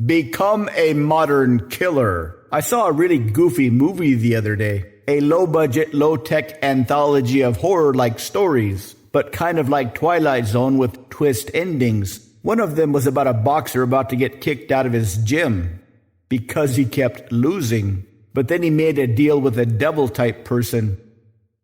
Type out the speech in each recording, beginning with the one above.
Become a modern killer. I saw a really goofy movie the other day. A low-budget, low-tech anthology of horror-like stories, but kind of like Twilight Zone with twist endings. One of them was about a boxer about to get kicked out of his gym because he kept losing. But then he made a deal with a devil-type person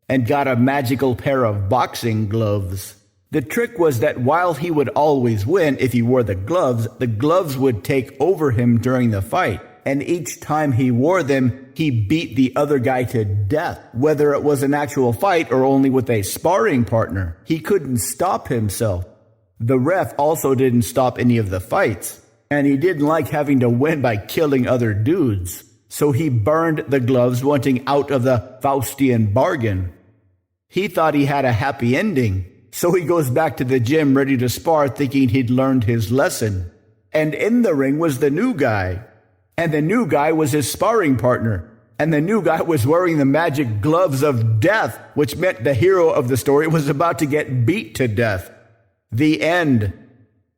and got a magical pair of boxing gloves. The trick was that while he would always win if he wore the gloves would take over him during the fight. And each time he wore them, he beat the other guy to death, whether it was an actual fight or only with a sparring partner. He couldn't stop himself. The ref also didn't stop any of the fights, and he didn't like having to win by killing other dudes. So he burned the gloves, wanting out of the Faustian bargain. He thought he had a happy ending. So he goes back to the gym ready to spar, thinking he'd learned his lesson. And in the ring was the new guy. And the new guy was his sparring partner. And the new guy was wearing the magic gloves of death, which meant the hero of the story was about to get beat to death. The end.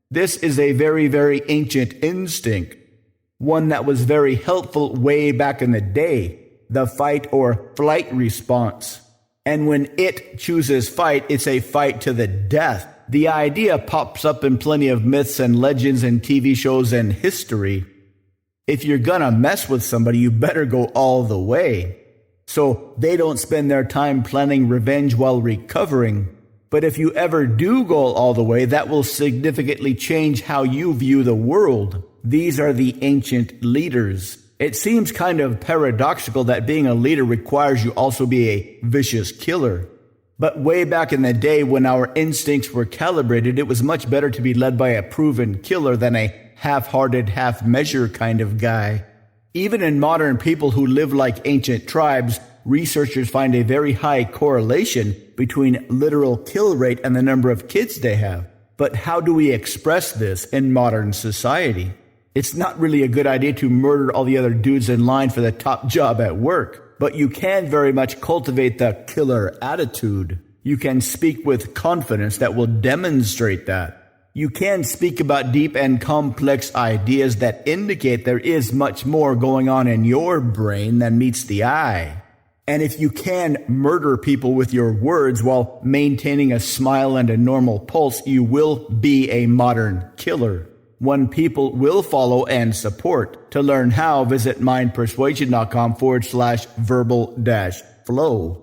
This is a very, very ancient instinct. One that was very helpful way back in the day. The fight or flight response. And when it chooses fight, it's a fight to the death. The idea pops up in plenty of myths and legends and TV shows and history. If you're gonna mess with somebody, you better go all the way. So they don't spend their time planning revenge while recovering. But if you ever do go all the way, that will significantly change how you view the world. These are the ancient leaders. It seems kind of paradoxical that being a leader requires you also be a vicious killer. But way back in the day when our instincts were calibrated, it was much better to be led by a proven killer than a half-hearted, half-measure kind of guy. Even in modern people who live like ancient tribes, researchers find a very high correlation between literal kill rate and the number of kids they have. But how do we express this in modern society? It's not really a good idea to murder all the other dudes in line for the top job at work, but you can very much cultivate the killer attitude. You can speak with confidence that will demonstrate that. You can speak about deep and complex ideas that indicate there is much more going on in your brain than meets the eye. And if you can murder people with your words while maintaining a smile and a normal pulse, you will be a modern killer. One people will follow and support. To learn how, visit mindpersuasion.com/verbal-flow.